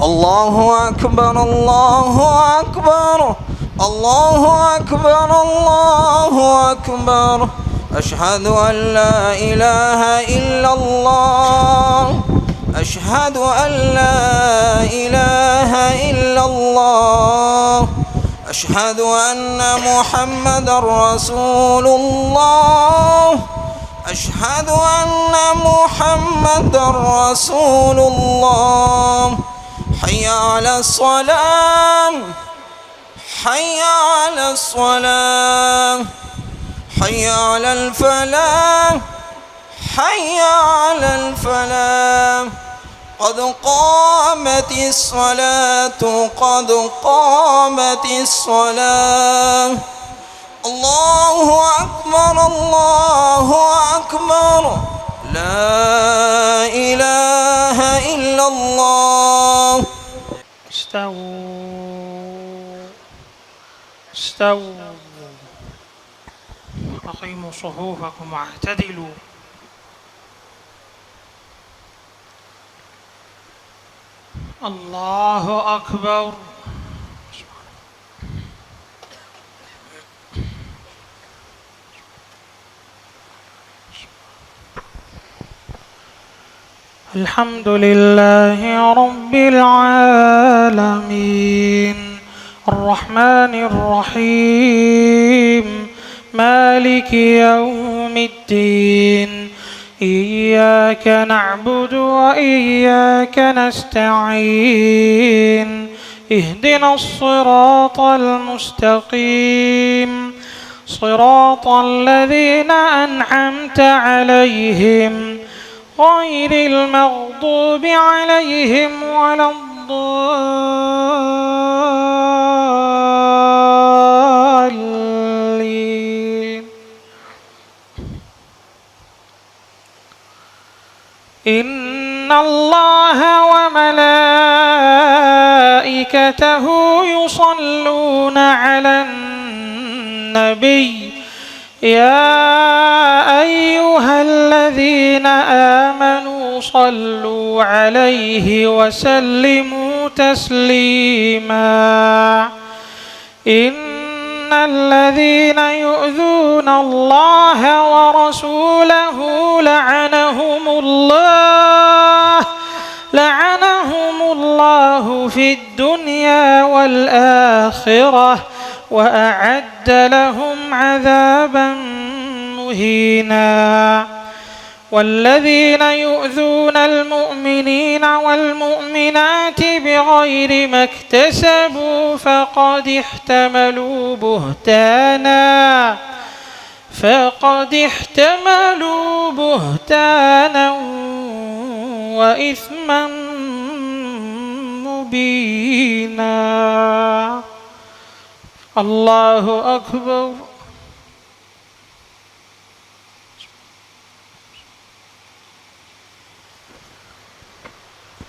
الله أكبر الله أكبر الله أكبر الله أكبر. أشهد أن لا إله إلا الله أشهد أن لا إله إلا الله أشهد أن محمدا رسول الله أشهد أن محمدا رسول الله. حي على الصلاة حي على الصلاة حي على الفلاح حي على الفلاح. قد قامت الصلاة قد قامت الصلاة. الله أكبر الله أكبر لا إله إلا الله. استووا أقيموا صفوفكم واعتدلوا. الله أكبر. الحمد لله رب العالمين الرحمن الرحيم مالك يوم الدين. إياك نعبد وإياك نستعين. اهدنا الصراط المستقيم صراط الذين أنعمت عليهم غير المغضوب عليهم ولا الضالين. إن الله وملائكته يصلون على النبي يا أيها الذين آمنوا صلوا عليه وسلموا تسليما. إن الذين يؤذون الله ورسوله لعنهم الله في الدنيا والآخرة وأعد لهم عذابا مهينا. والذين يؤذون المؤمنين والمؤمنات بغير ما اكتسبوا فقد احتملوا بهتانا وإثما مبينا. الله أكبر.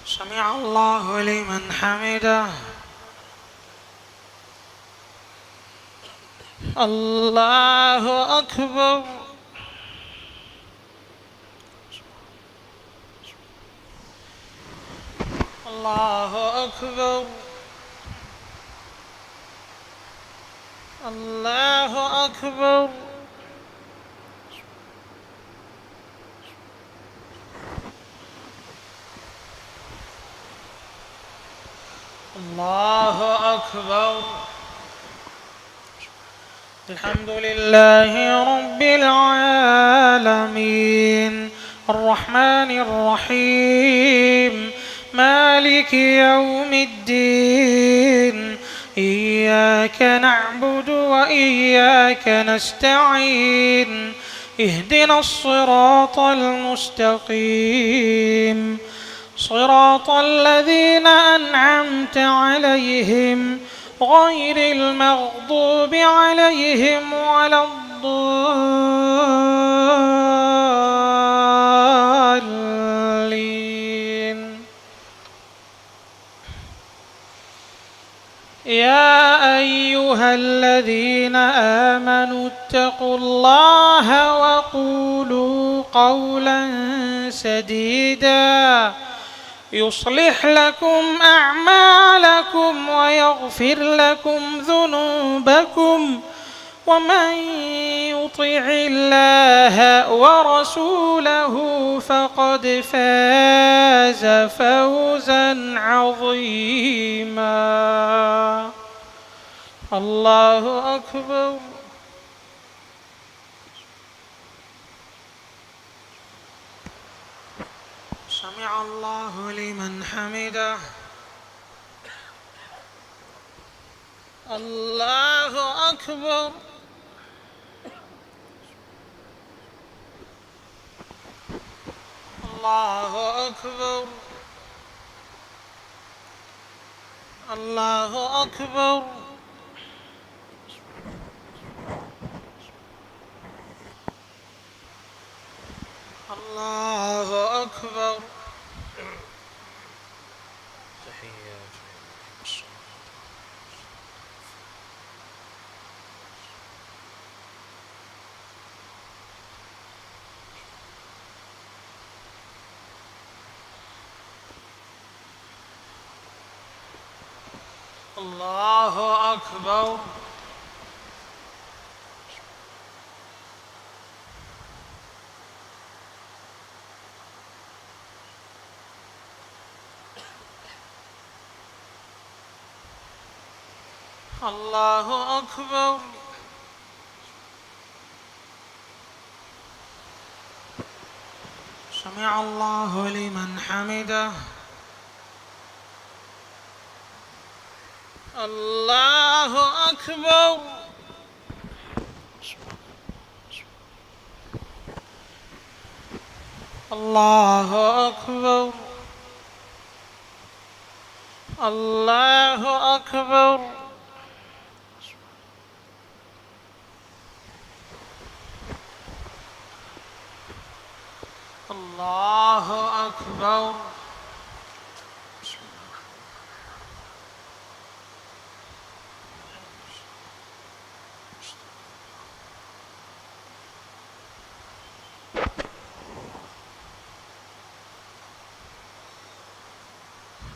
سمع الله لمن حمده. الله أكبر. الله أكبر. الله أكبر. الله أكبر. الحمد لله رب العالمين الرحمن الرحيم مالك يوم الدين. إياك نعبد وإياك نستعين. اهدنا الصراط المستقيم صراط الذين أنعمت عليهم غير المغضوب عليهم ولا الضالين. يا أيها الذين آمنوا اتقوا الله وقولوا قولا سديدا يصلح لكم أعمالكم يغفر لكم ذنوبكم ومن يطع الله ورسوله فقد فاز فوزا عظيما. الله أكبر. سمع الله لمن حمده. الله أكبر. الله أكبر. الله أكبر. الله أكبر. الله أكبر. الله أكبر. سمع الله لمن حمده. الله أكبر. الله أكبر. الله أكبر. الله أكبر.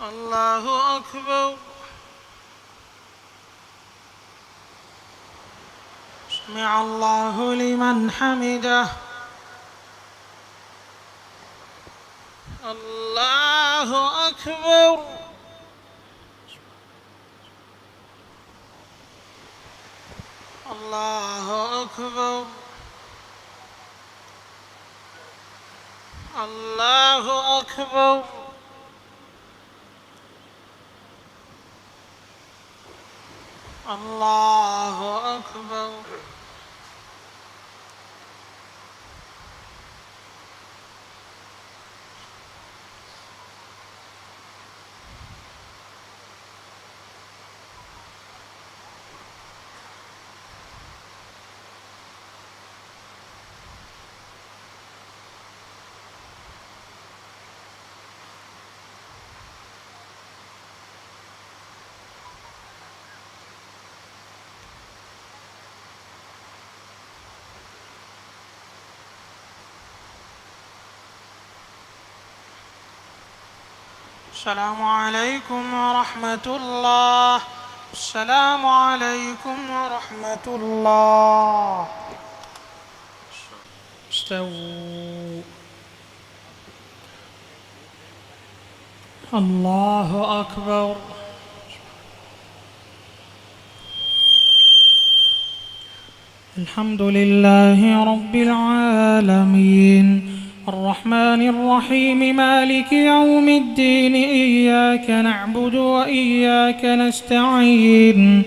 الله أكبر. سمع الله لمن حمده. الله أكبر. الله أكبر. الله أكبر. الله أكبر. السلام عليكم ورحمة الله. السلام عليكم ورحمة الله. استووا. الله أكبر. الحمد لله رب العالمين الرحمن الرحيم مالك يوم الدين إياك نعبد وإياك نستعين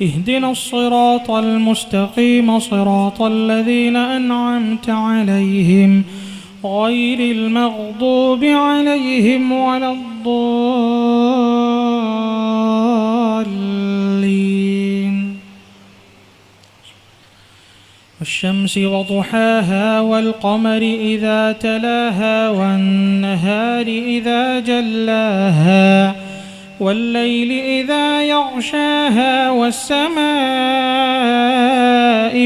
اهدنا الصراط المستقيم صراط الذين أنعمت عليهم غير المغضوب عليهم ولا الضالين. والشمس وضحاها والقمر إذا تلاها والنهار إذا جلاها والليل إذا يغشاها والسماء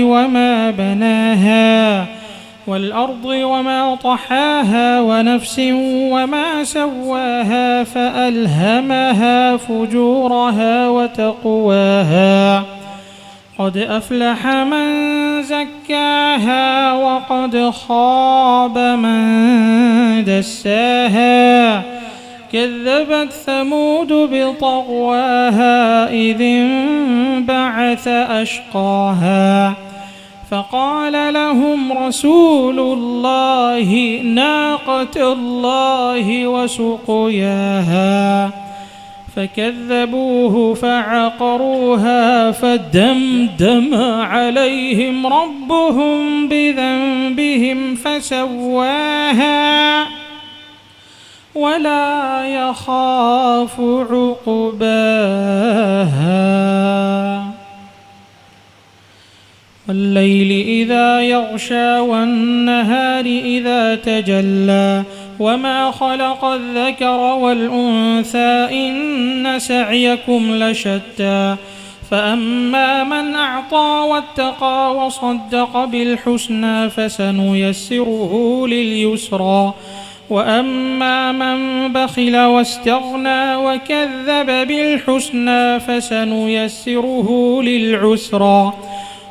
وما بناها والأرض وما طحاها ونفس وما سواها فألهمها فجورها وتقواها قد أفلح من زكاها وقد خاب من دساها كذبت ثمود بطغواها إذ انبعث أشقاها فقال لهم رسول الله ناقة الله وسقياها فكذبوه فعقروها فدمدم عليهم ربهم بذنبهم فسواها ولا يخاف عقباها والليل إذا يغشى والنهار إذا تجلى وما خلق الذكر والأنثى إن سعيكم لشتى فأما من أعطى واتقى وصدق بالحسنى فسنيسره لليسرى وأما من بخل واستغنى وكذب بالحسنى فسنيسره للعسرى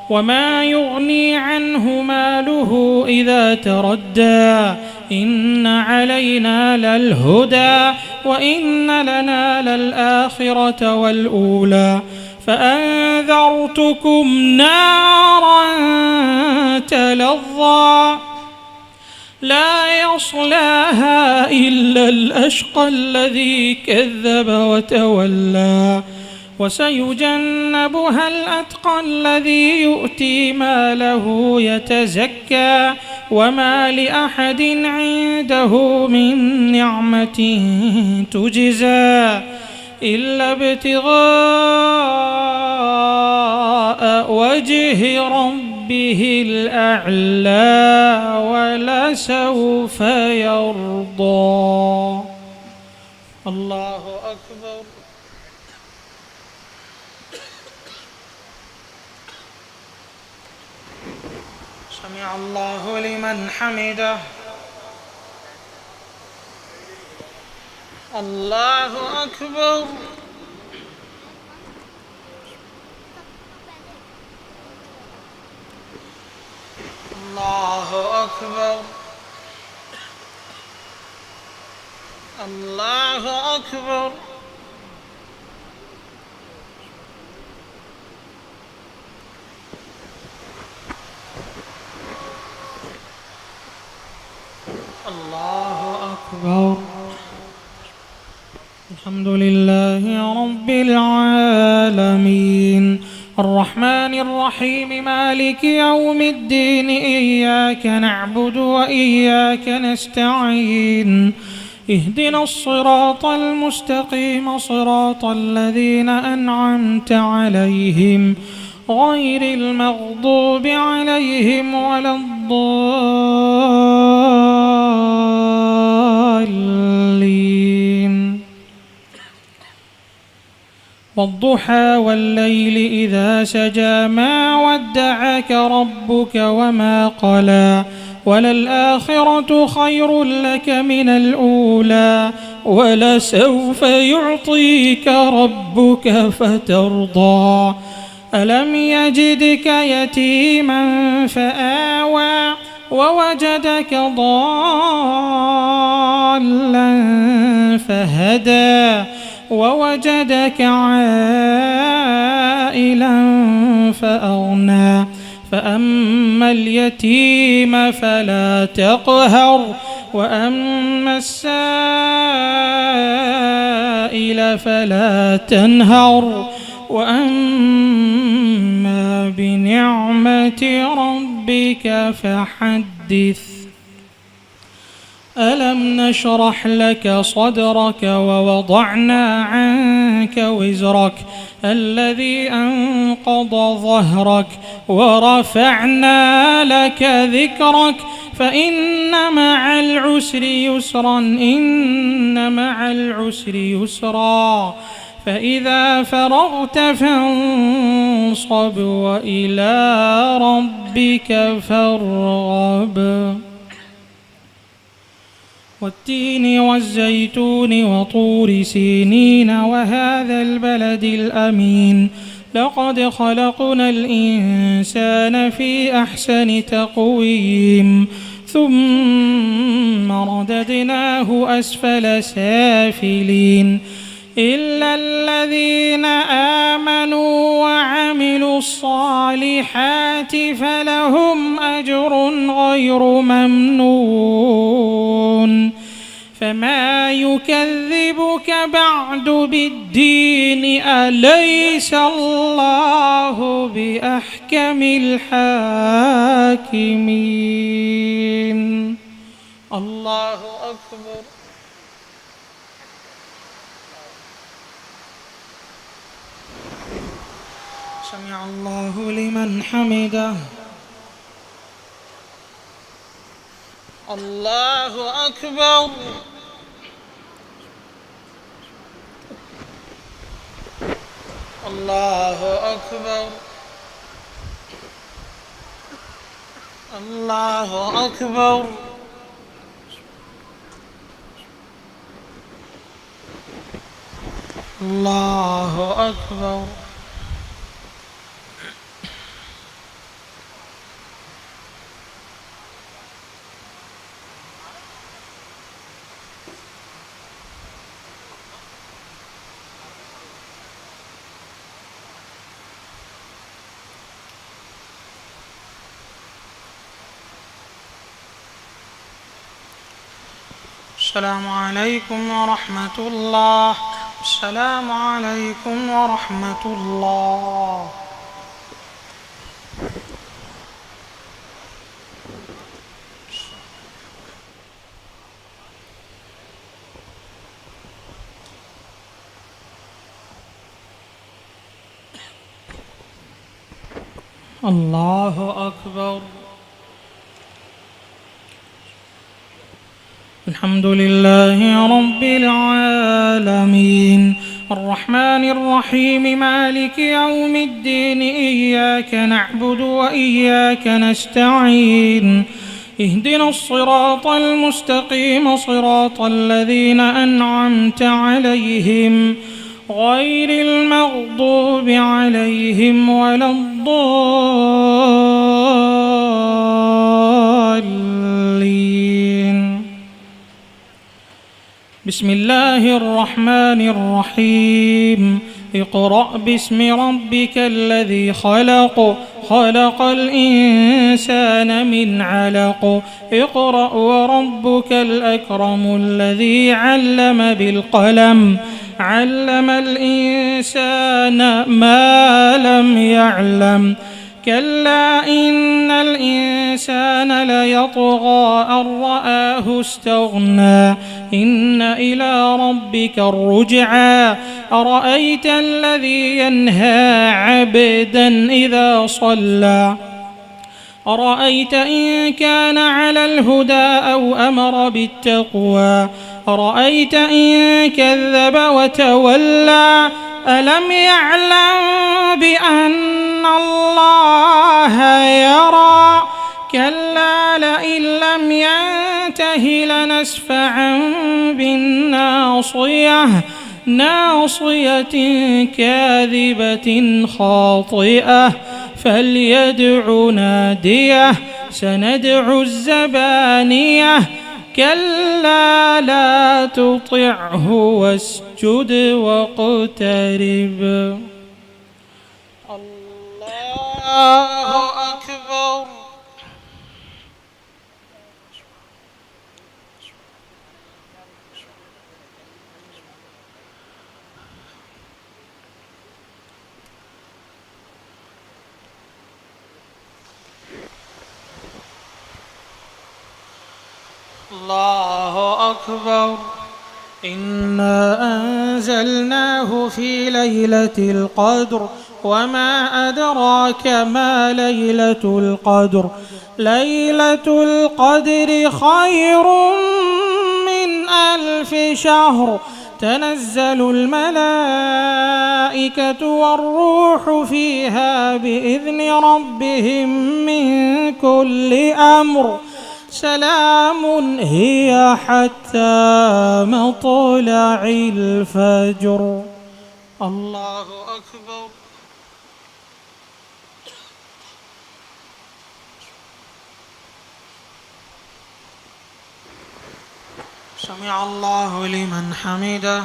وما يغني عنه ماله إذا تردى إن علينا للهدى وإن لنا للآخرة والأولى فأنذرتكم نارا تلظى لا يصلاها إلا الأشقى الذي كذب وتولى وسيجنبها الأتقى الذي يؤتي ماله يتزكى وما لأحد عنده من نعمة تجزى إلا ابتغاء وجه ربه الأعلى ولسوف يرضى. الله أكبر. سمع الله لمن حمده. الله أكبر. الله أكبر. الله أكبر. الله أكبر. الحمد لله رب العالمين الرحمن الرحيم مالك يوم الدين إياك نعبد وإياك نستعين اهدنا الصراط المستقيم صراط الذين أنعمت عليهم غير المغضوب عليهم ولا الضالين والضحى والليل إذا سجى ما ودعك ربك وما قلى وللآخرة خير لك من الأولى ولسوف يعطيك ربك فترضى ألم يجدك يتيما فآوى ووجدك ضالا فهدى ووجدك عائلا فأغنى فأما اليتيم فلا تقهر وأما السائل فلا تنهر وأما بنعمة ربك فحدث ألم نشرح لك صدرك ووضعنا عنك وزرك الذي أنقض ظهرك ورفعنا لك ذكرك فإن مع العسر يسرا إن مع العسر يسرا فإذا فرغت فانصب وإلى ربك فارغب والتين والزيتون وطور سينين وهذا البلد الأمين لقد خلقنا الإنسان في أحسن تقويم ثم رددناه أسفل سافلين إلا الذين آمنوا وعملوا الصالحات فلهم أجر غير ممنون فما يكذبك بعد بالدين أليس الله بأحكم الحاكمين. الله أكبر. سمع الله لمن حمده. الله أكبر. الله أكبر. الله أكبر. الله أكبر. السلام عليكم ورحمة الله. السلام عليكم ورحمة الله. الله أكبر. الحمد لله رب العالمين الرحمن الرحيم مالك يوم الدين إياك نعبد وإياك نستعين اهدنا الصراط المستقيم صراط الذين أنعمت عليهم غير المغضوب عليهم ولا الضالين. بسم الله الرحمن الرحيم اقرأ باسم ربك الذي خلق خلق الإنسان من علق اقرأ وربك الأكرم الذي علم بالقلم علم الإنسان ما لم يعلم كلا إن الإنسان ليطغى أن رآه استغنى إن إلى ربك الرجعى أرأيت الذي ينهى عبدا إذا صلى أرأيت إن كان على الهدى أو أمر بالتقوى أرأيت إن كذب وتولى ألم يعلم بأن الله يرى كلا لئن لم ينته لنسفعا بالناصية ناصية كاذبة خاطئة فليدع ناديه سندع الزبانية كلا لا تطعه واسجد واقترب. الله أكبر. الله أكبر. إنا أنزلناه في ليلة القدر وما أدراك ما ليلة القدر ليلة القدر خير من 1000 شهر تنزل الملائكة والروح فيها بإذن ربهم من كل أمر سلام هي حتى مطلع الفجر. الله أكبر. سمع الله لمن حمده.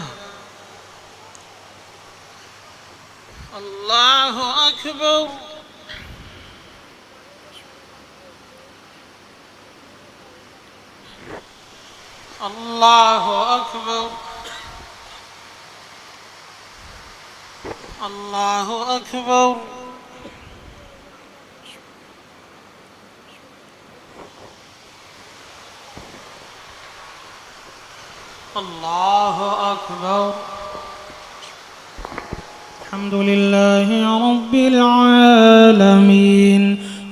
الله أكبر. الله أكبر. الله أكبر. الله أكبر. الحمد لله رب العالمين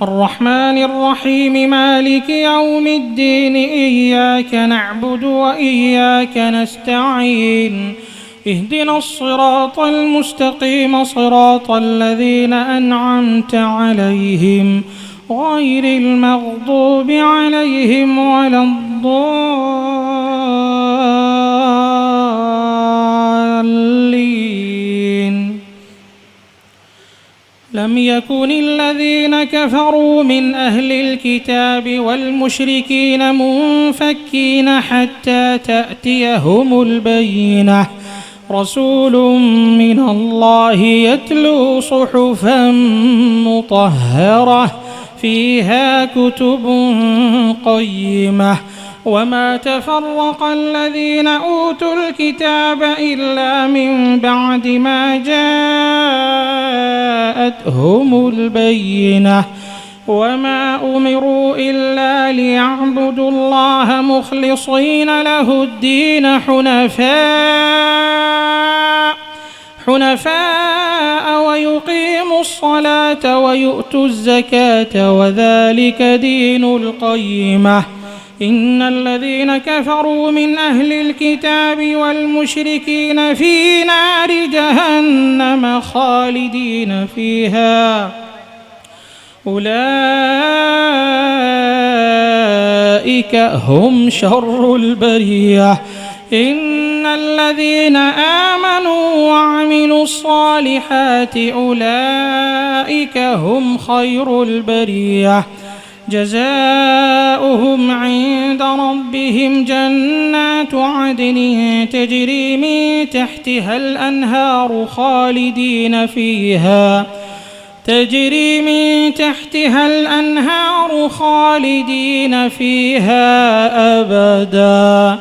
الرحمن الرحيم مالك يوم الدين إياك نعبد وإياك نستعين اهدنا الصراط المستقيم صراط الذين أنعمت عليهم غير المغضوب عليهم ولا الضالين. لم يكن الذين كفروا من أهل الكتاب والمشركين منفكين حتى تأتيهم البينة رسول من الله يتلو صحفا مطهرة فيها كتب قيمة وما تفرق الذين أوتوا الكتاب إلا من بعد ما جاءتهم البينة وما أمروا إلا ليعبدوا الله مخلصين له الدين حنفاء ويقيموا الصلاة ويؤتوا الزكاة وذلك دين القيمة. إن الذين كفروا من أهل الكتاب والمشركين في نار جهنم خالدين فيها أولئك هم شر البرية. إن الذين آمنوا وعملوا الصالحات أولئك هم خير البرية جزاؤهم عند ربهم جنات عدن تجري من تحتها الأنهار خالدين فيها أبدا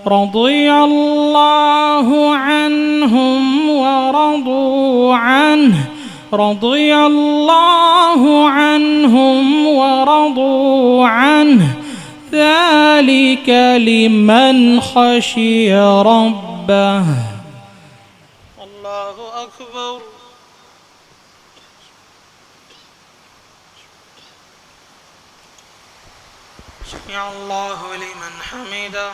رضي الله عنهم ورضوا عنه ذلك لمن خشي ربه. الله أكبر. سمع الله لمن حمده.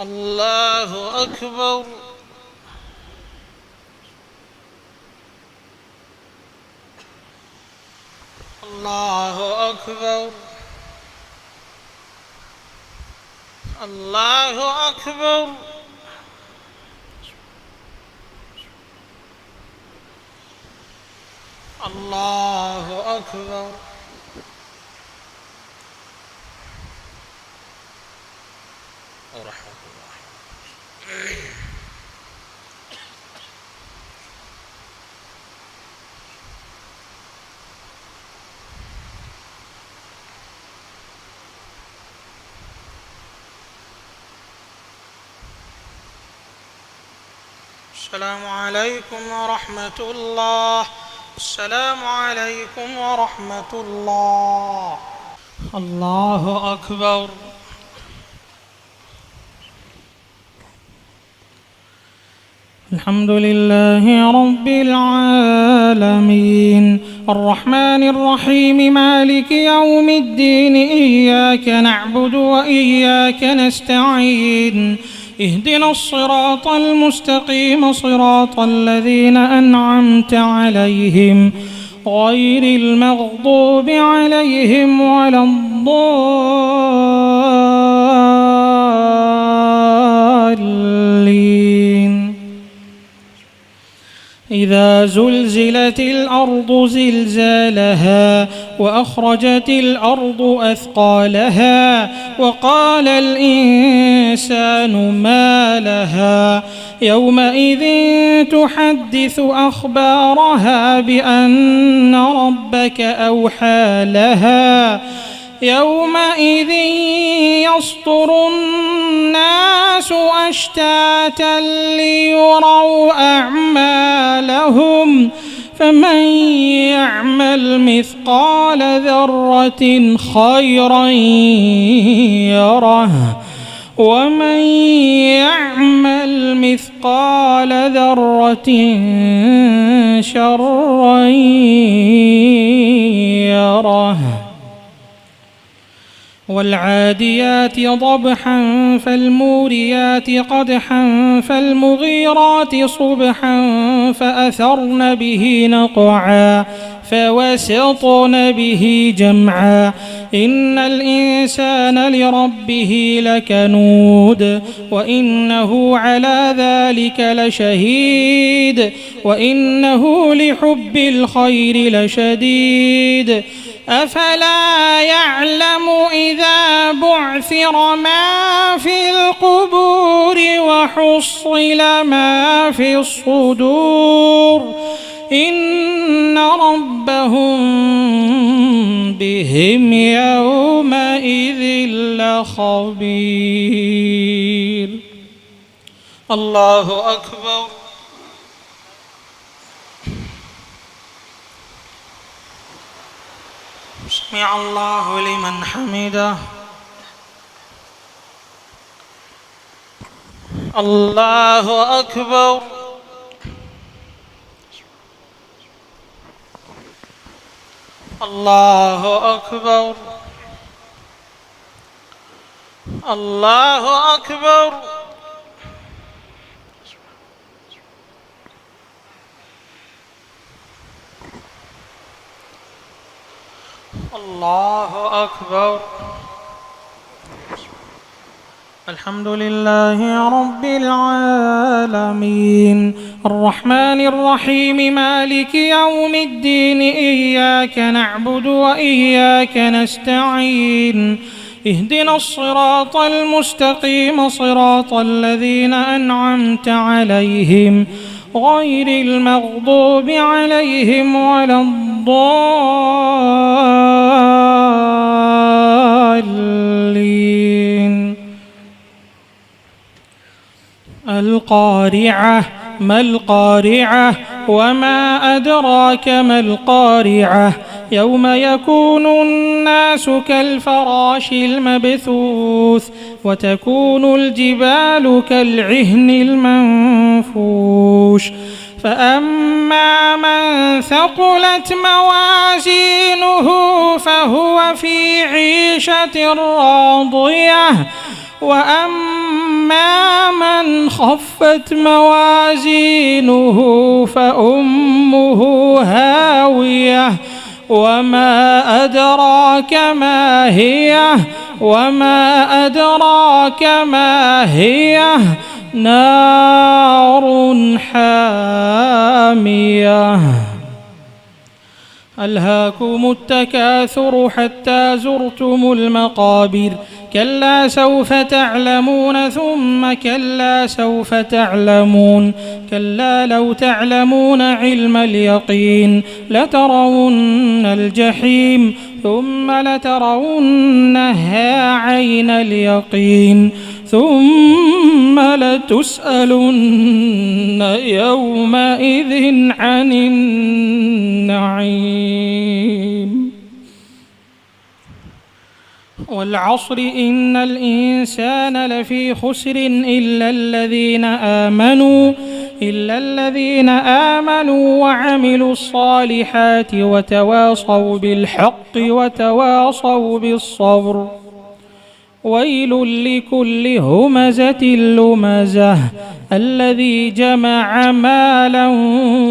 الله أكبر. الله أكبر. الله أكبر. الله أكبر. ورحمة الله. السلام عليكم ورحمة الله. السلام عليكم ورحمة الله. الله أكبر. الحمد لله رب العالمين الرحمن الرحيم مالك يوم الدين إياك نعبد وإياك نستعين اهدنا الصراط المستقيم صراط الذين أنعمت عليهم غير المغضوب عليهم ولا الضالين. إذا زلزلت الأرض زلزالها وأخرجت الأرض أثقالها وقال الإنسان ما لها يومئذ تحدث أخبارها بأن ربك أوحى لها يومئذ يصدر الناس أشتاتا ليروا أعمالهم فمن يعمل مثقال ذرة خيرا يره ومن يعمل مثقال ذرة شرا يره. والعاديات ضبحا فالموريات قدحا فالمغيرات صبحا فأثرن به نقعا فوسطن به جمعا إن الإنسان لربه لكنود وإنه على ذلك لشهيد وإنه لحب الخير لشديد أفلا يعلم إذا بعثر ما في القبور وحصل ما في الصدور إن ربهم بهم يومئذ لخبير. الله أكبر. سمع الله لمن حمده. الله أكبر. الله أكبر. الله أكبر. الله أكبر. الحمد لله رب العالمين الرحمن الرحيم مالك يوم الدين إياك نعبد وإياك نستعين اهدنا الصراط المستقيم صراط الذين أنعمت عليهم غير المغضوب عليهم ولا الضالين. القارعة ما القارعة وما أدراك ما القارعة يوم يكون الناس كالفراش المبثوث وتكون الجبال كالعهن المنفوش فأما من ثقلت موازينه فهو في عيشة راضية وأما من خفت موازينه فأمه هاوية وما أدراك ما هي وما أدراك ما هي نار حامية. ألهاكم التكاثر حتى زرتم المقابر كلا سوف تعلمون ثم كلا سوف تعلمون كلا لو تعلمون علم اليقين لترون الجحيم ثم لترونها عين اليقين ثم لتسألن يومئذ عن النعيم. والعصر إن الإنسان لفي خسر إلا الذين إلا الذين آمنوا وعملوا الصالحات وتواصوا بالحق وتواصوا بالصبر. ويل لكل همزة لمزة الذي جمع مالا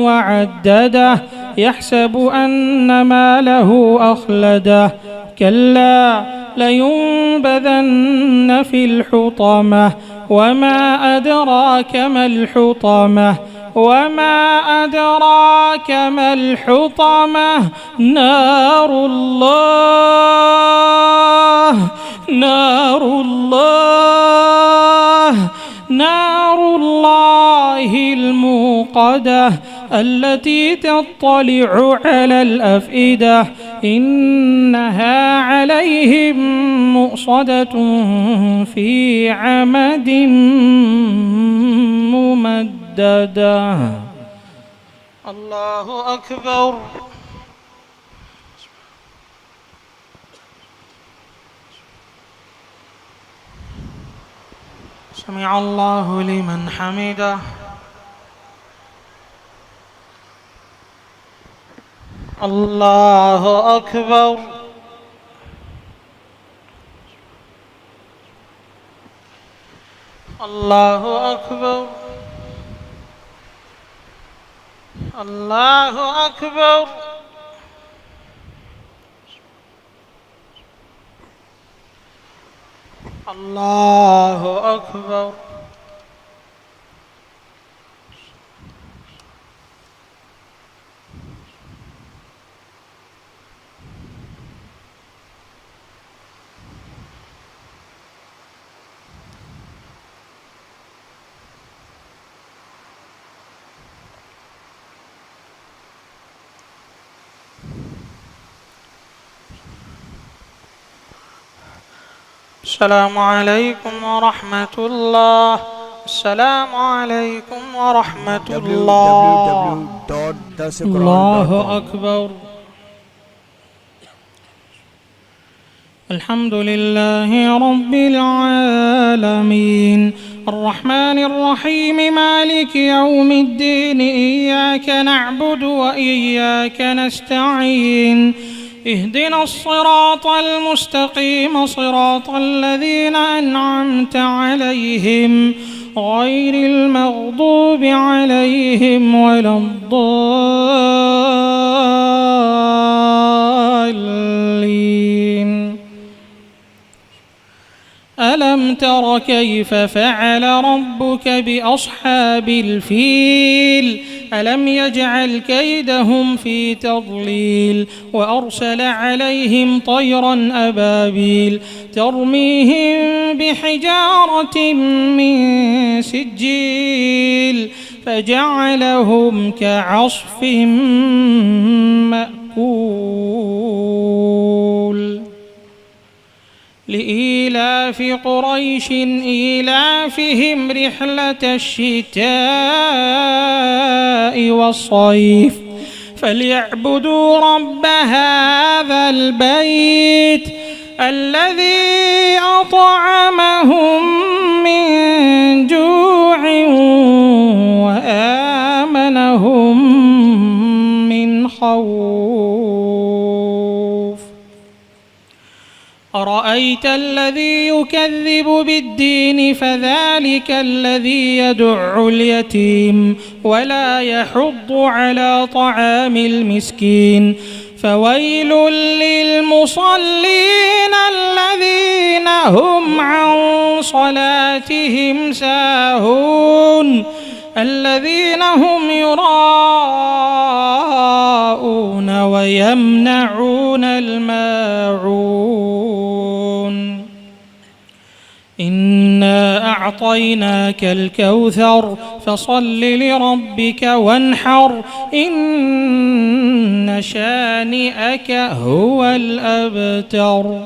وعدده يحسب أن ماله أخلده كلا لينبذن في الحطمة وما أدراك ما الحطمة وما أدراك ما الحطمة نار الله الموقدة التي تطلع على الأفئدة إنها عليهم مؤصدة في عمد ممددة. الله أكبر. سمع الله لمن حمده. الله أكبر. الله أكبر. الله أكبر. الله أكبر. السلام عليكم ورحمة الله. السلام عليكم ورحمة الله. الله أكبر. الحمد لله رب العالمين الرحمن الرحيم مالك يوم الدين إياك نعبد وإياك نستعين اهدنا الصراط المستقيم صراط الذين أنعمت عليهم غير المغضوب عليهم ولا الضالين. ألم تر كيف فعل ربك بأصحاب الفيل ألم يجعل كيدهم في تضليل وأرسل عليهم طيرا أبابيل ترميهم بحجارة من سجيل فجعلهم كعصف مأكول. لإيلاف قريش إيلافهم رحلة الشتاء والصيف فليعبدوا رب هذا البيت الذي أطعمهم من جوع وآمنهم من خوف. أرأيت الذي يكذب بالدين فذلك الذي يدع اليتيم ولا يحض على طعام المسكين. فويل للمصلين الذين هم عن صلاتهم ساهون الذين هم يراءون ويمنعون الماعون. إنا أعطيناك الكوثر فصل لربك وانحر إن شانئك هو الأبتر.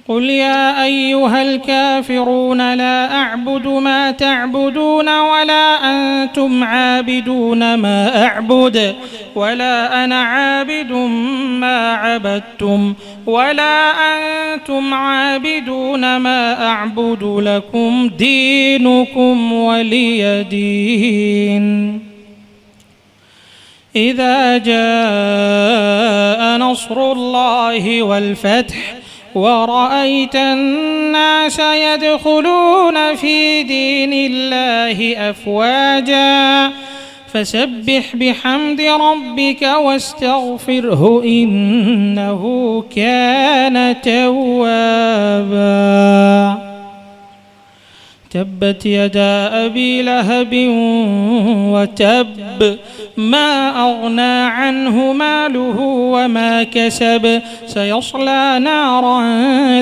قل يا أيها الكافرون لا أعبد ما تعبدون ولا أنتم عابدون ما أعبد ولا أنا عابد ما عبدتم ولا أنتم عابدون ما أعبد لكم دينكم ولي دين. إذا جاء نصر الله والفتح ورأيت الناس يدخلون في دين الله أفواجا فسبح بحمد ربك واستغفره إنه كان توابا. تبت يدا أبي لهب وتب ما أغنى عنه ماله وما كسب سيصلى نارا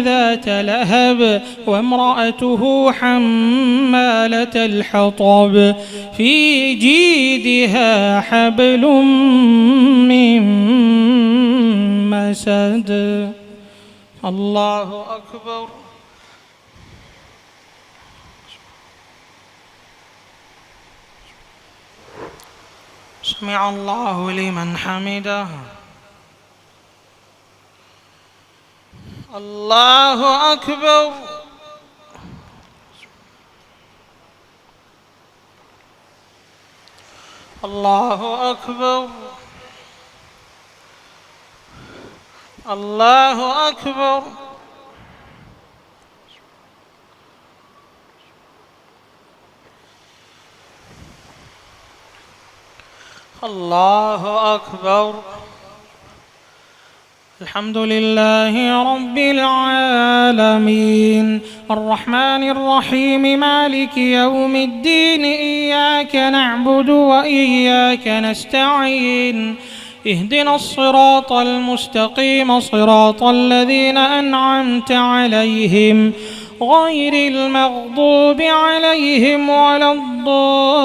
ذات لهب وامرأته حمالة الحطب في جيدها حبل من مسد. الله أكبر. سمع الله لمن حمده. الله أكبر. الله أكبر. الله أكبر. الله أكبر. الحمد لله رب العالمين الرحمن الرحيم مالك يوم الدين إياك نعبد وإياك نستعين اهدنا الصراط المستقيم صراط الذين أنعمت عليهم غير المغضوب عليهم ولا الضالين.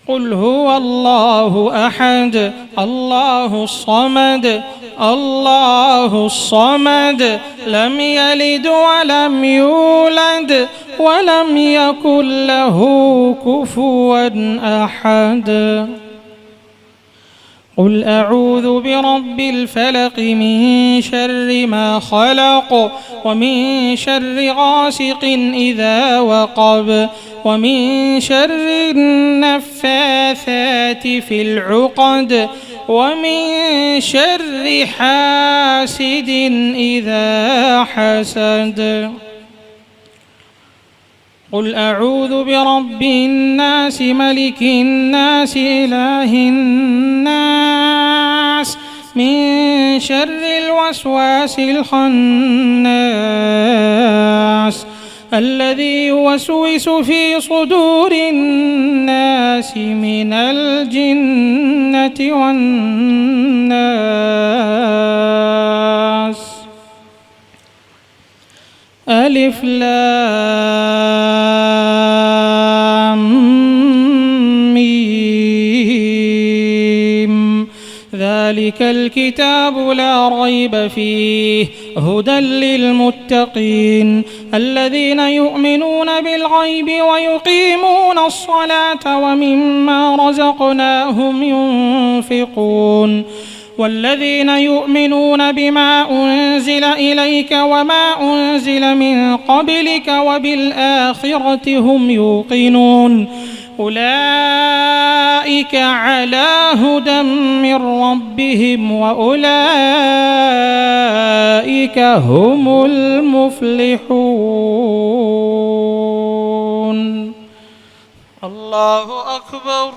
قل هو الله أحد الله الصمد الله الصمد لم يلد ولم يولد ولم يكن له كفوا أحد. قل أعوذ برب الفلق من شر ما خلق ومن شر غاسق إذا وقب ومن شر النفاثات في العقد ومن شر حاسد إذا حسد. قل أعوذ برب الناس ملك الناس إله الناس من شر الوسواس الخناس الذي يوسوس في صدور الناس من الجنة والناس. ألف لام ميم ذلك الكتاب لا ريب فيه هدى للمتقين الذين يؤمنون بالغيب ويقيمون الصلاة ومما رزقناهم ينفقون والذين يؤمنون بما أنزل إليك وما أنزل من قبلك وبالآخرة هم يوقنون أولئك على هدى من ربهم وأولئك هم المفلحون. الله أكبر.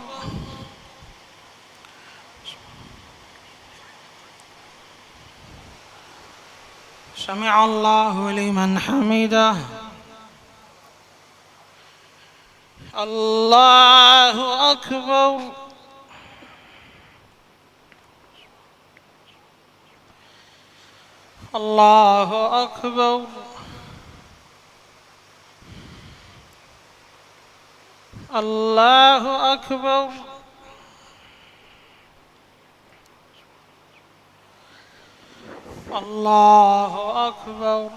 سمع الله لمن حمده. الله أكبر. الله أكبر. الله أكبر. الله أكبر.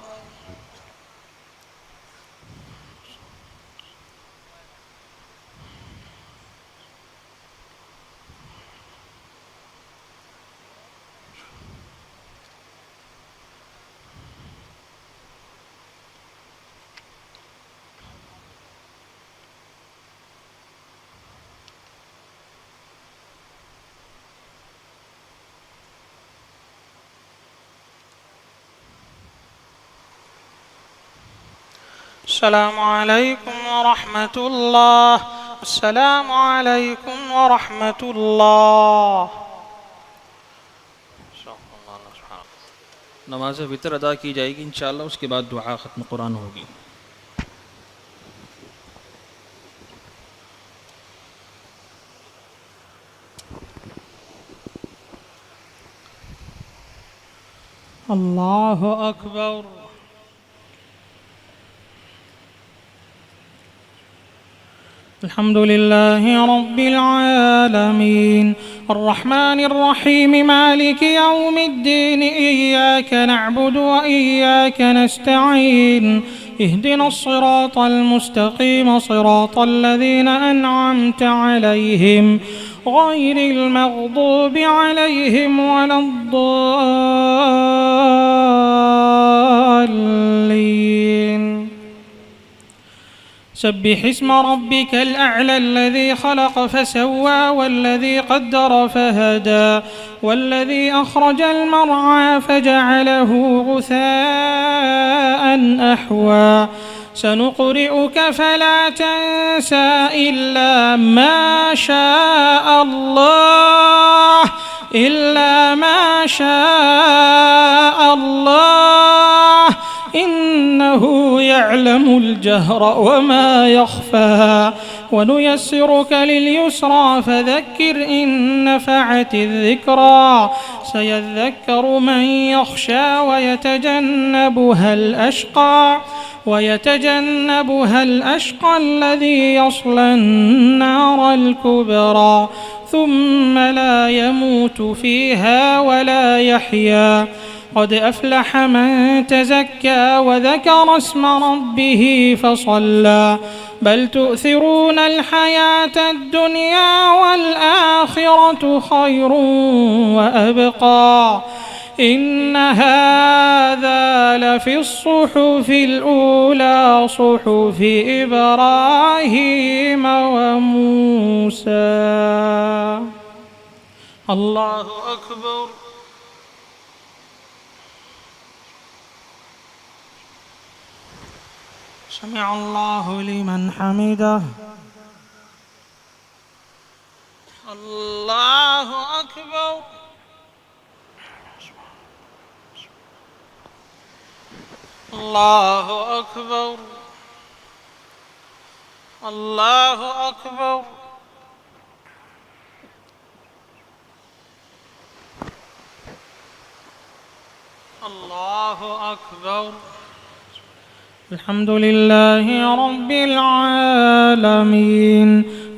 السلام عليكم ورحمة الله. السلام عليكم ورحمة الله. नमाज वितर अदा की जाएगी इंशाअल्लाह, उसके बाद दुआ ख़त्म कुरान होगी। अल्लाहु अकबर। अल्हम्दुलिल्लाहि रब्बिल आलमीन अर्रहमानिर रहीम मालिकि यौमिद्दीन इय्याका नअबुदु व इय्याका नस्तईन इहदिनस सिरातल मुस्तक़ीम सिरातल लज़ीना अनअमता अलैहिम गैरिल मग़दूबि अलैहिम वलद्दाल्लीन। सब्बिह इस्म रब्बिकल अअला الذي خلق فسوى والذي قدر فهدى والذي أخرج المرعى فجعله غثاء أحوى سنقرئك فلا تنسى إلا ما شاء الله إنه يعلم الجهر وما يخفى ونيسرك لليسرى فذكر إن نفعت الذكرى سيذكر من يخشى ويتجنبها الأشقى الذي يصلى النار الكبرى ثم لا يموت فيها ولا يحيا قد أفلح من تزكى وذكر اسم ربه فصلى بل تؤثرون الحياة الدنيا والآخرة خير وأبقى إن هذا لفي الصحف الأولى صحف إبراهيم وموسى. الله أكبر. سمع الله لمن حمده. الله أكبر. الله أكبر. الله أكبر. الله أكبر. الحمد لله رب العالمين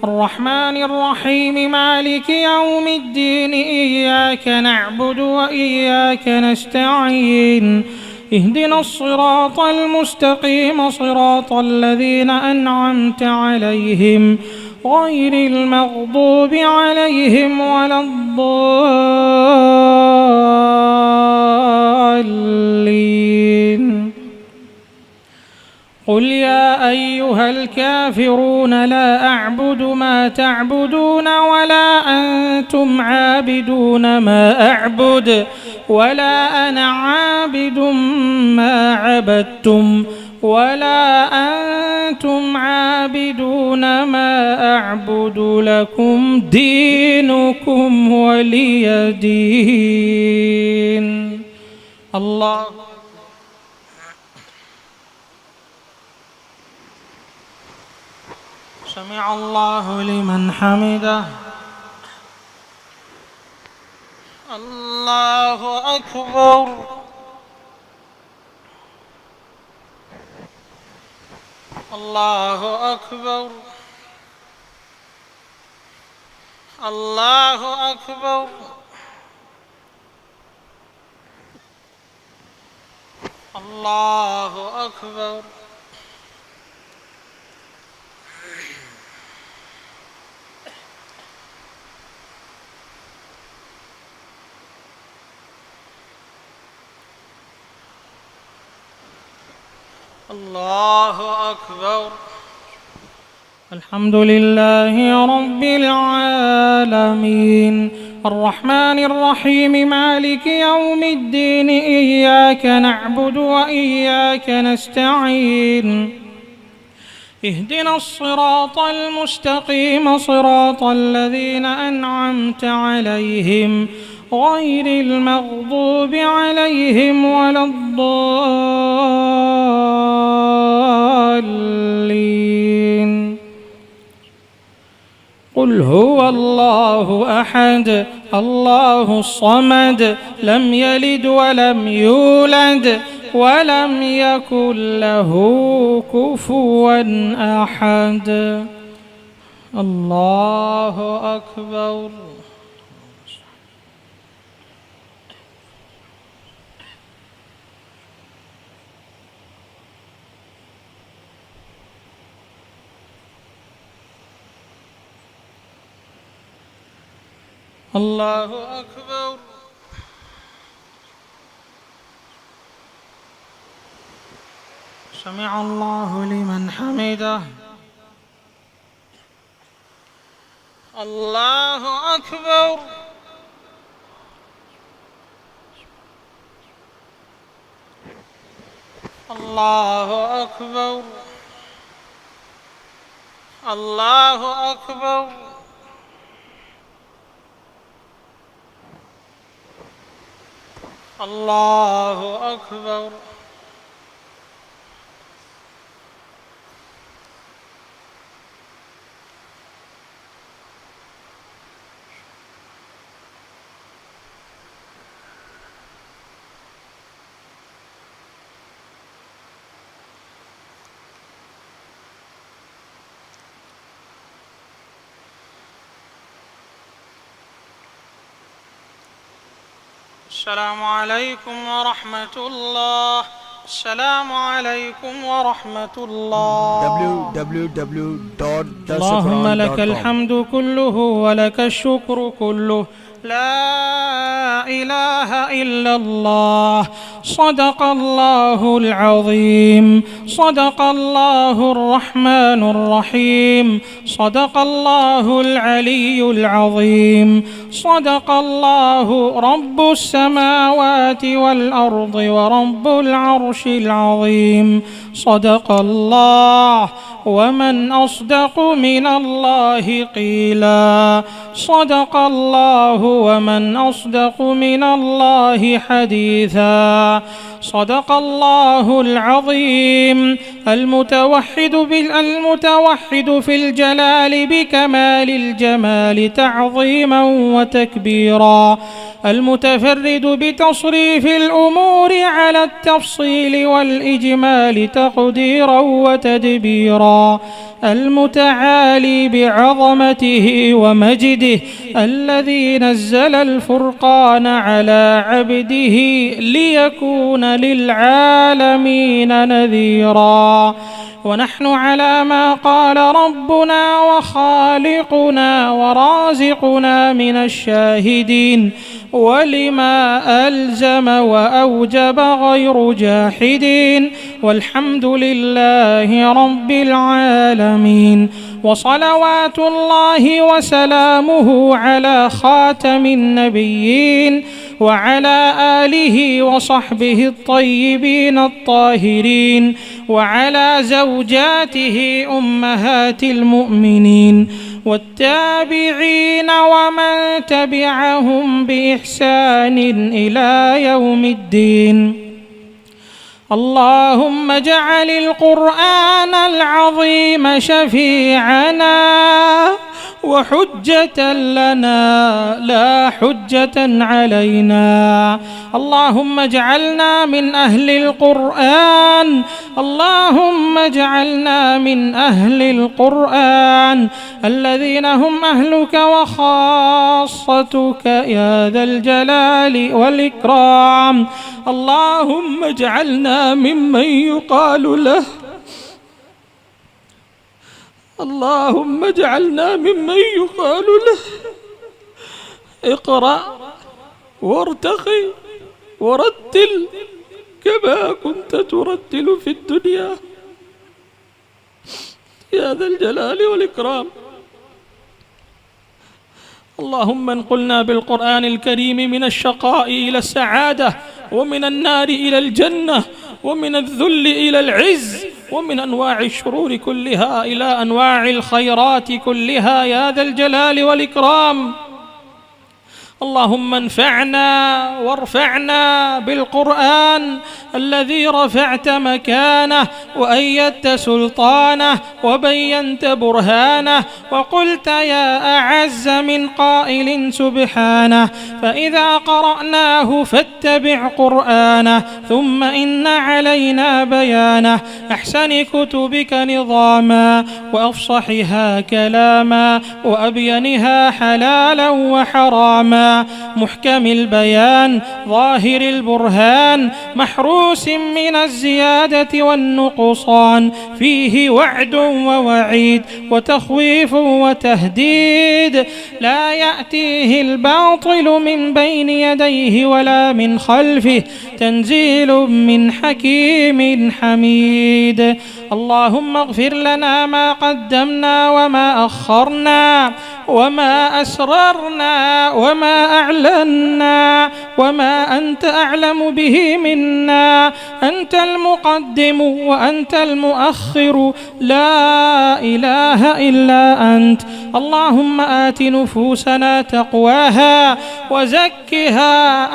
الرحمن الرحيم مالك يوم الدين إياك نعبد وإياك نستعين اهدنا الصراط المستقيم صراط الذين أنعمت عليهم غير المغضوب عليهم ولا الضالين. قل يا أيها الكافرون لا أعبد ما تعبدون ولا أنتم عابدون ما أعبد ولا أنا عابد ما عبدتم ولا أنتم عابدون ما أعبد لكم دينكم ولي دين. الله سمع الله لمن حمده. الله أكبر. الله أكبر. الله أكبر. الله أكبر. الله أكبر. الحمد لله رب العالمين الرحمن الرحيم مالك يوم الدين إياك نعبد وإياك نستعين اهدنا الصراط المستقيم صراط الذين أنعمت عليهم غير المغضوب عليهم ولا الضالين. قل هو الله أحد الله الصمد لم يلد ولم يولد ولم يكن له كفوا أحد. الله أكبر. الله أكبر. سمع الله لمن حمده. الله أكبر. الله أكبر. الله أكبر. الله أكبر. السلام عليكم ورحمة الله. السلام عليكم ورحمة الله. اللهم لك الحمد كله ولك الشكر كله. لا إله إلا الله. صدق الله العظيم. صدق الله الرحمن الرحيم. صدق الله العلي العظيم. صدق الله رب السماوات والأرض ورب العرش العظيم. صدق الله ومن أصدق من الله قيلا. صدق الله ومن أصدق من الله حديثا. صدق الله العظيم المتوحد في الجلال بكمال الجمال تعظيما وتكبيرا. المتفرد بتصريف الأمور على التفصيل والإجمال تقديرا وتدبيرا. المتعالي بعظمته ومجده الذي نزل الفرقان على عبده ليكون للعالمين نذيرا. ونحن على ما قال ربنا وخالقنا ورازقنا من الشاهدين ولما ألزم وأوجب غير جاحدين. والحمد لله رب العالمين. وصلوات الله وسلامه على خاتم النبيين وعلى آله وصحبه الطيبين الطاهرين وعلى زوجاته أمهات المؤمنين والتابعين ومن تبعهم بإحسان إلى يوم الدين. اللهم اجعل القرآن العظيم شفيعنا وحجة لنا لا حجة علينا. اللهم اجعلنا من أهل القرآن. اللهم اجعلنا من أهل القرآن الذين هم أهلك وخاصتك يا ذا الجلال والإكرام. اللهم اجعلنا ممن يقال له اللهم اجعلنا ممن يقال له اقرأ وارتقي ورتل كما كنت ترتل في الدنيا يا ذا الجلال والإكرام. اللهم انقلنا بالقرآن الكريم من الشقاء إلى السعادة ومن النار إلى الجنة ومن الذل إلى العز ومن أنواع الشرور كلها إلى أنواع الخيرات كلها يا ذا الجلال والإكرام. اللهم انفعنا وارفعنا بالقرآن الذي رفعت مكانه وأيدت سلطانه وبينت برهانه، وقلت يا أعز من قائل سبحانه: فإذا قرأناه فاتبع قرآنه ثم إن علينا بيانه. أحسن كتبك نظاما وأفصحها كلاما وأبينها حلالا وحراما، محكم البيان ظاهر البرهان محروس من الزيادة والنقصان، فيه وعد ووعيد وتخويف وتهديد، لا يأتيه الباطل من بين يديه ولا من خلفه، تنزيل من حكيم حميد. اللهم اغفر لنا ما قدمنا وما أخرنا وما أسررنا وما أعلنا وما أنت أعلم به منا، أنت المقدم وأنت المؤخر، لا إله إلا أنت. اللهم آت نفوسنا تقواها وزكها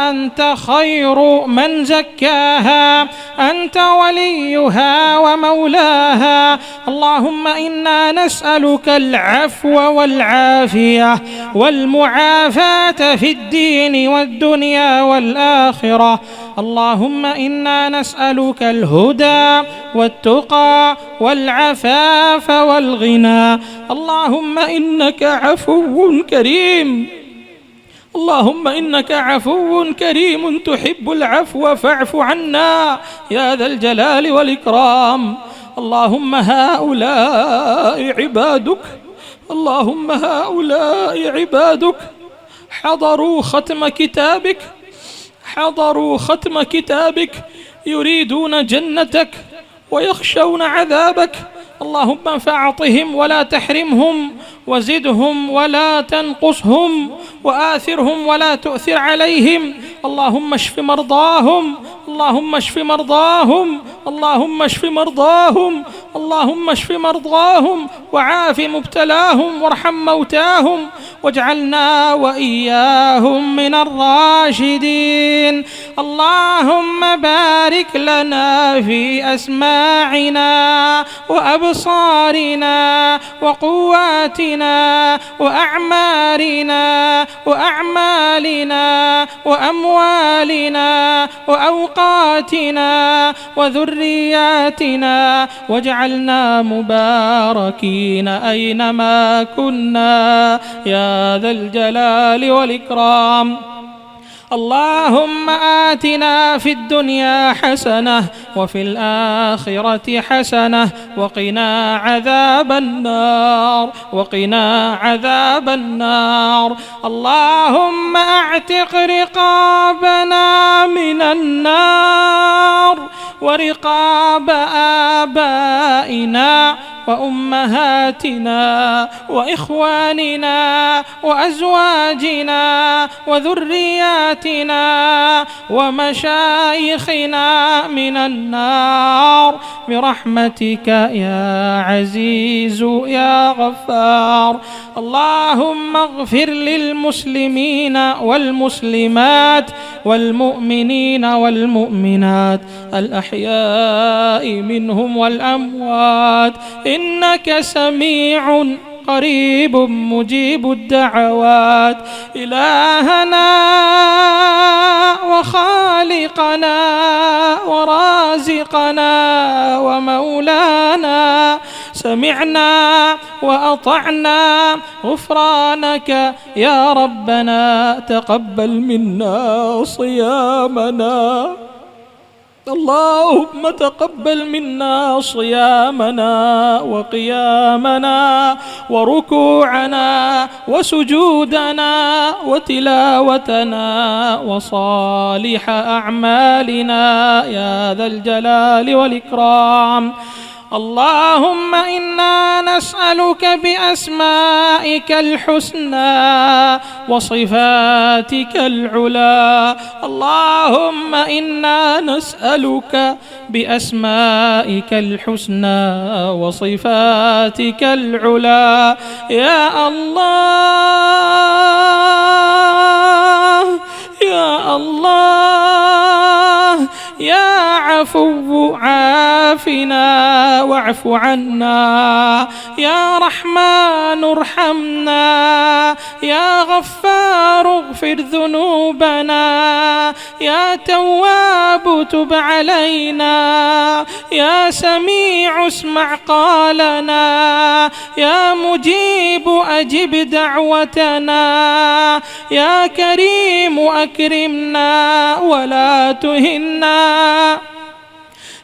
أنت خير من زكاها، أنت وليها ومولاها. اللهم إنا نسألك العفو والعافية والمعافاة في الدين والدنيا والآخرة. اللهم إنا نسألك الهدى والتقى والعفاف والغنى. اللهم إنك عفو كريم، اللهم إنك عفو كريم تحب العفو فاعف عنا يا ذا الجلال والإكرام. اللهم هؤلاء عبادك، اللهم هؤلاء عبادك حضروا ختم كتابك، حضروا ختم كتابك، يريدون جنتك ويخشون عذابك. اللهم فأعطهم ولا تحرمهم، وزدهم ولا تنقصهم، وآثرهم ولا تؤثر عليهم. اللهم اشف مرضاهم، اللهم اشف مرضاهم، اللهم اشف مرضاهم، اللهم اشف مرضاهم، وعاف مبتلاهم، وارحم موتاهم، واجعلنا وإياهم من الراشدين. اللهم بارك لنا في أسماعنا وأبصارنا وقواتنا وأعمارنا وأعمالنا وأموالنا وأوقاتنا وذرياتنا، واجعلنا مباركين أينما كنا يا ذا الجلال والإكرام. اللهم آتنا في الدنيا حسنة وفي الآخرة حسنة وقنا عذاب النار، وقنا عذاب النار. اللهم اعتق رقابنا من النار ورقاب آبائنا وأمهاتنا وإخواننا وأزواجنا وذرياتنا ومشايخنا من النار برحمتك يا عزيز يا غفار. اللهم اغفر للمسلمين والمسلمات والمؤمنين والمؤمنات الأحياء منهم والأموات، إنك سميع قريب مجيب الدعوات. إلهنا وخالقنا ورازقنا ومولانا، سمعنا وأطعنا، غفرانك يا ربنا، تقبل منا صيامنا. اللهم تقبل منا صيامنا وقيامنا وركوعنا وسجودنا وتلاوتنا وصالح أعمالنا يا ذا الجلال والإكرام. اللهم إنا نسألك بأسمائك الحسنى وصفاتك العلى. اللهم إنا نسألك بأسمائك الحسنى وصفاتك العلى. يا الله يا الله يا عفو عافنا واعف عنا، يا رحمن ارحمنا، يا غفار اغفر ذنوبنا، يا تواب تب علينا، يا سميع اسمع قالنا، يا مجيب أجب دعوتنا، يا كريم أكرمنا ولا تهنا،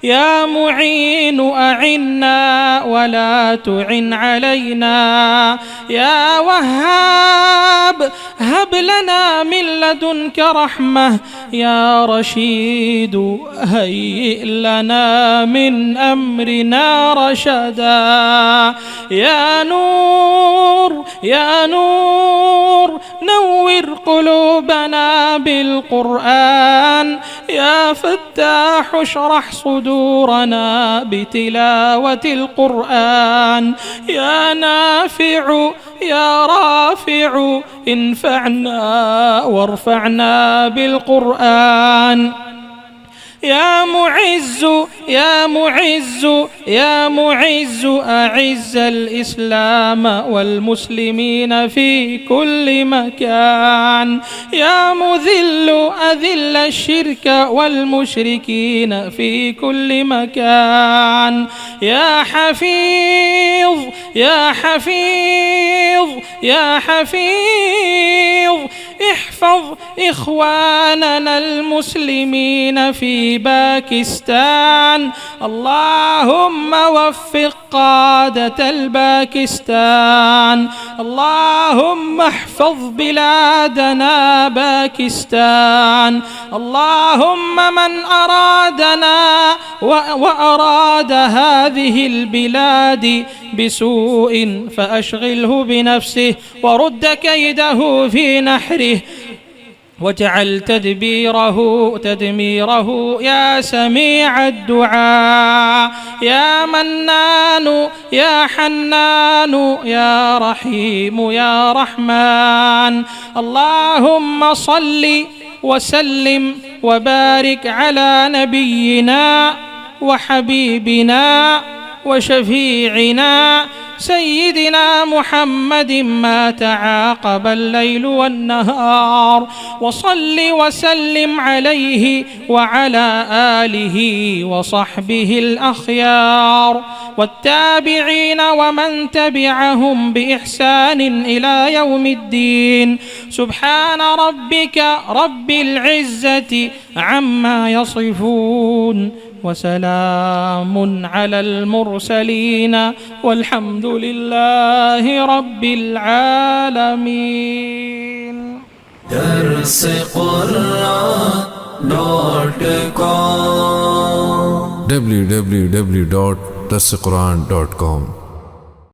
يا معين أعنا ولا تعن علينا، يا وهاب هب لنا من لدنك رحمة، يا رشيد هيئ لنا من أمرنا رشدا، يا نور يا نور نور قلوبنا بالقرآن، يا فتاح اشرح صدورنا بتلاوة القرآن، يا نافع يا رافع انفعنا وارفعنا بالقرآن، يا معز يا معز يا معز أعز الإسلام والمسلمين في كل مكان، يا مذل أذل الشرك والمشركين في كل مكان، يا حفيظ يا حفيظ يا حفيظ احفظ إخواننا المسلمين في باكستان، اللهم وفق قادة الباكستان، اللهم احفظ بلادنا باكستان، اللهم من أرادنا وأراد هذه البلاد بسوء فأشغله بنفسه ورد كيده في نحره، واجعل تدميره يا سميع الدعاء، يا منان يا حنان يا رحيم يا رحمن. اللهم صل وسلم وبارك على نبينا وحبيبنا وشفيعنا سيدنا محمد ما تعاقب الليل والنهار، وصل وسلم عليه وعلى آله وصحبه الأخيار والتابعين ومن تبعهم بإحسان إلى يوم الدين. سبحان ربك رب العزة عما يصفون وسلام على المرسلين والحمد لله رب العالمين. درس Quran.com www.darsequran.com